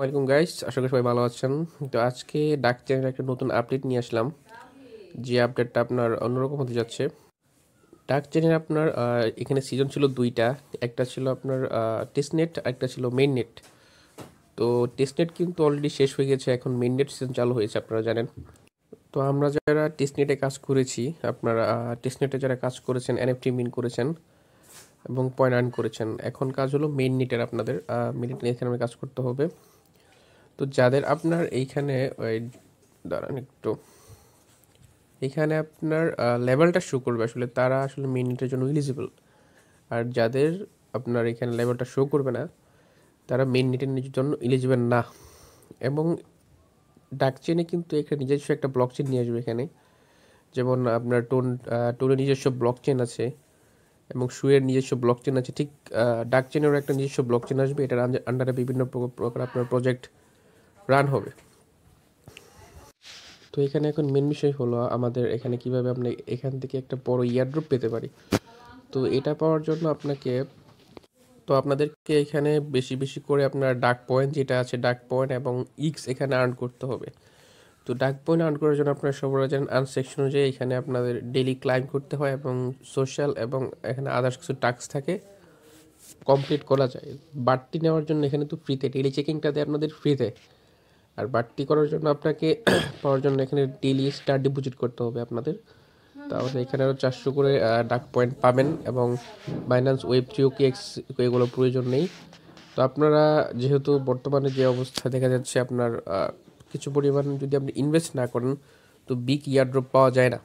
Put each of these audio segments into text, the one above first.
Welcome guys, আশা করি সবাই ভালো আছেন। তো আজকে ডাক চ্যানেলে একটা নতুন আপডেট নিয়ে আসলাম, যে আপডেটটা আপনার অন্যরকম হতে যাচ্ছে। ডাক চ্যানেলে আপনার এখানে সিজন ছিল দুইটা, একটা ছিল আপনার টেস্টনেট, একটা ছিল মেইন নেট। তো টেস্টনেট কিন্তু অলরেডি শেষ হয়ে গেছে, এখন মেইন নেট সিজন চালু হয়েছে, আপনারা জানেন। তো আমরা যারা টেস্টনেটে কাজ করেছি, আপনারা টেস্টনেটে যারা কাজ করেছেন, এনএফটি মিন করেছেন এবং পয়েন্ট আর্ন করেছেন, এখন কাজ হলো মেইন নেটের। আপনাদের মেইন নেটের এখানে কাজ করতে হবে। তো যাদের আপনার এইখানে ওই দাঁড়ান একটু, এখানে আপনার লেভেলটা শো করবে, আসলে তারা আসলে মিনিটের জন্য এলিজিবল। আর যাদের আপনার এখানে লেভেলটা শো করবে না, তারা মেইন নেটের জন্য এলিজিবল না। এবং ডাক চেনে কিন্তু এখানে নিজস্ব একটা ব্লক চেন নিয়ে আসবে এখানে, যেমন আপনার টোনের নিজস্ব ব্লক চেন আছে এবং শুয়ের নিজস্ব ব্লক চেন আছে, ঠিক ডাক চেনেরও একটা নিজস্ব ব্লক চেন আসবে। এটার আন্ডারে বিভিন্ন প্রকার আপনার প্রজেক্ট রান হবে। তো এখানে এখন মেন বিষয় হলো আমাদের এখানে কিভাবে আমরা এখান থেকে একটা বড় ইয়ারড্রপ পেতে পারি। তো এটা পাওয়ার জন্য আপনাদেরকে এখানে বেশি বেশি করে আপনার ডাক পয়েন্ট যেটা আছে, ডাক পয়েন্ট এবং ইক্স এখানে আর্ন করতে হবে। তো ডাক পয়েন্ট আর্ন করার জন্য আপনারা সবাই জানেন আর্ন সেকশন অনুযায়ী এখানে আপনাদের ডেইলি ক্লাইম করতে হয় এবং সোশ্যাল এবং এখানে আদার্স কিছু টাস্ক থাকে, কমপ্লিট করা যায়। বাড়তি নেওয়ার জন্য এখানে তো ফ্রিতে ডেইলি চেকিংটা দেয় আপনাদের ফ্রিতে। আর বাড়তি করার জন্য আপনাকে পাওয়ার জন্য এখানে ডেইলি স্টার ডিপোজিট করতে হবে আপনাদের। তাহলে এখানে আরও 400 করে ডাক পয়েন্ট পাবেন এবং Binance web three okay x এগুলো প্রয়োজন নেই। তো আপনারা যেহেতু বর্তমানে যে অবস্থা দেখা যাচ্ছে, আপনার কিছু পরিমাণ যদি আপনি ইনভেস্ট না করেন তো বিগ ইয়ারড্রপ পাওয়া যায় না,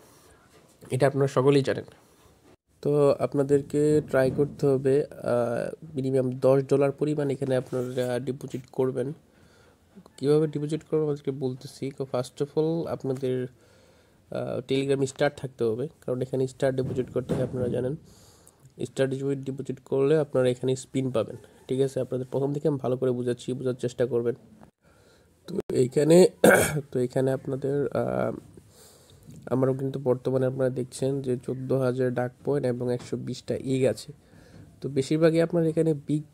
এটা আপনারা সকলেই জানেন। তো আপনাদেরকে ট্রাই করতে হবে মিনিমাম $10 পরিমাণ এখানে আপনারা ডিপোজিট করবেন। কীভাবে ডিপোজিট করবেন আমাদেরকে বলতেছি। তো ফার্স্ট অফ অল আপনাদের টেলিগ্রাম স্টার থাকতে হবে, কারণ এখানে স্টার ডিপোজিট করতে হয়, আপনারা জানেন। স্টার ডিপোজিট করলে আপনারা এখানে স্পিন পাবেন। ঠিক আছে, আপনাদের প্রথম থেকে আমি ভালো করে বোঝার চেষ্টা করবেন। তো এইখানে তো এখানে আপনাদের আমারও কিন্তু বর্তমানে আপনারা দেখছেন যে 14,000 ডাক পয়েন্ট এবং 120টা ইগ আছে। তো বেশিরভাগই আপনার এখানে বিগ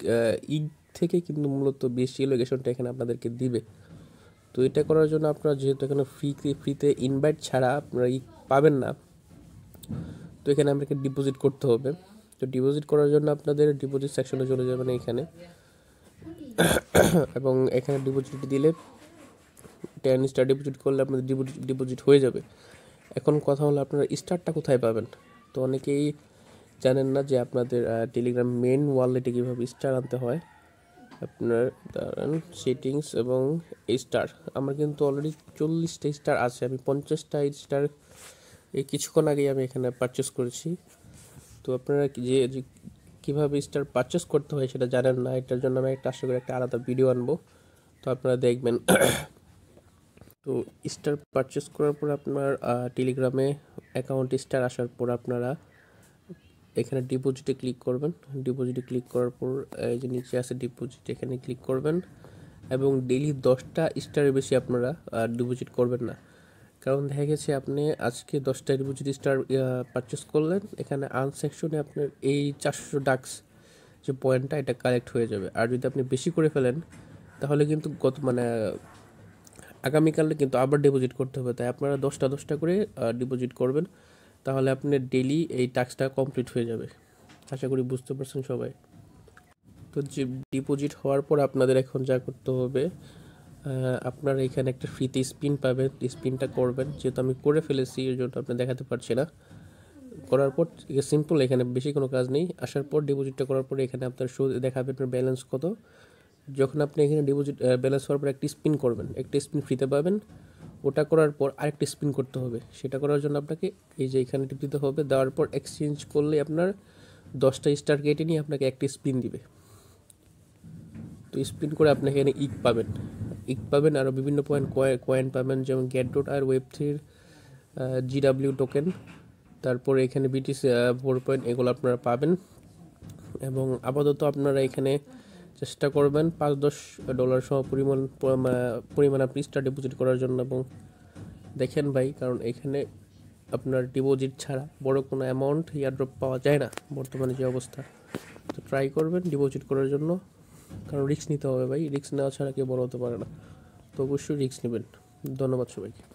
ইগ থেকে কিন্তু মূলত বেশি লোকেশনটা এখানে আপনাদেরকে দিবে। তো এটা করার জন্য আপনারা যেহেতু এখানে ফ্রিতে ইনভাইট ছাড়া আপনারা পাবেন না, তো এখানে আপনাকে ডিপোজিট করতে হবে। তো ডিপোজিট করার জন্য আপনাদের ডিপোজিট সেকশনে চলে যাবেন এখানে, এবং এখানে ডিপোজিট দিলে 10 স্টার ডিপোজিট করলে আপনাদের ডিপোজিট হয়ে যাবে। এখন কথা হলো আপনারা স্টারটা কোথায় পাবেন। তো অনেকেই জানেন না যে আপনাদের টেলিগ্রাম মেন ওয়ালেটে কীভাবে স্টার আনতে হয়। আপনার দাঁড়ান, সেটিংস এবং স্টার, আমার কিন্তু অলরেডি 40টা স্টার আছে, আমি 50টা স্টার এই কিছুক্ষণ আগেই আমি এখানে পারচেস করেছি। তো আপনারা যে কীভাবে স্টার পারচেস করতে হয় সেটা জানেন না, এটার জন্য আমি আশা করি একটা আলাদা ভিডিও আনবো, তো আপনারা দেখবেন। তো স্টার পারচেস করার পর আপনার টেলিগ্রামে অ্যাকাউন্ট স্টার আসার পর আপনারা এখানে ডিপোজিটে ক্লিক করবেন। ডিপোজিটে ক্লিক করার পর এই যে নিচে আছে ডিপোজিট, এখানে ক্লিক করবেন এবং ডেইলি 10টা স্টারের বেশি আপনারা ডিপোজিট করবেন না। কারণ দেখা গেছে আপনি আজকে 10টা ডিপোজিট স্টার পারচেস করলেন, এখানে আর্ন সেকশনে আপনার এই 400 ডাক্স যে পয়েন্টটা এটা কালেক্ট হয়ে যাবে। আর যদি আপনি বেশি করে ফেলেন তাহলে কিন্তু আগামীকালে কিন্তু আবার ডিপোজিট করতে হবে। তাই আপনারা 10টা করে ডিপোজিট করবেন, তাহলে আপনার ডেইলি এই টাস্কটা কমপ্লিট হয়ে যাবে। আশা করি বুঝতে পারছেন সবাই। তো যে ডিপোজিট হওয়ার পর আপনাদের এখন যা করতে হবে, আপনারা এখানে একটা ফ্রিতে স্পিন পাবেন, স্পিনটা করবেন। যেহেতু আমি করে ফেলেছি এর জন্য আপনি দেখাতে পারছি না। করার পর সিম্পল, এখানে বেশি কোনো কাজ নেই। আসার পর ডিপোজিটটা করার পরে এখানে আপনার দেখাবে আপনার ব্যালেন্স কত। যখন আপনি এখানে ডিপোজিট ব্যালেন্স হওয়ার পর একটি স্পিন করবেন, একটা স্পিন ফ্রিতে পাবেন। ওটা করার পর আরেকটা স্পিন করতে হবে। সেটা করার জন্য আপনাকে এই যে এখানে টিপ দিতে হবে, দেওয়ার পর এক্সচেঞ্জ করলে আপনার 10টা স্টার কেটে নিয়ে আপনাকে একটি স্পিন দিবে। তো স্পিন করে আপনি এখানে ইক পাবেন আরও বিভিন্ন কয়েন পাবেন, যেমন গেট ডট আর ওয়েব থ্রির জিডাব্লিউ টোকেন, তারপরে এখানে বিটিসি 4 পয়েন্ট, এগুলো আপনারা পাবেন। এবং আপাতত আপনারা এখানে চেষ্টা করবেন $5-10 সহ পরিমাণ আপনি স্টার ডিপোজিট করার জন্য। এবং দেখেন ভাই, কারণ এখানে আপনার ডিপোজিট ছাড়া বড় কোনো অ্যামাউন্ট ইয়ারড্রপ পাওয়া যায় না বর্তমানে যে অবস্থা। তো ট্রাই করবেন ডিপোজিট করার জন্য। কারণ রিস্ক নিতে হবে ভাই, রিস্ক নেওয়া ছাড়া কেউ বড় হতে পারে না। তো অবশ্যই রিস্ক নেবেন। ধন্যবাদ সবাইকে।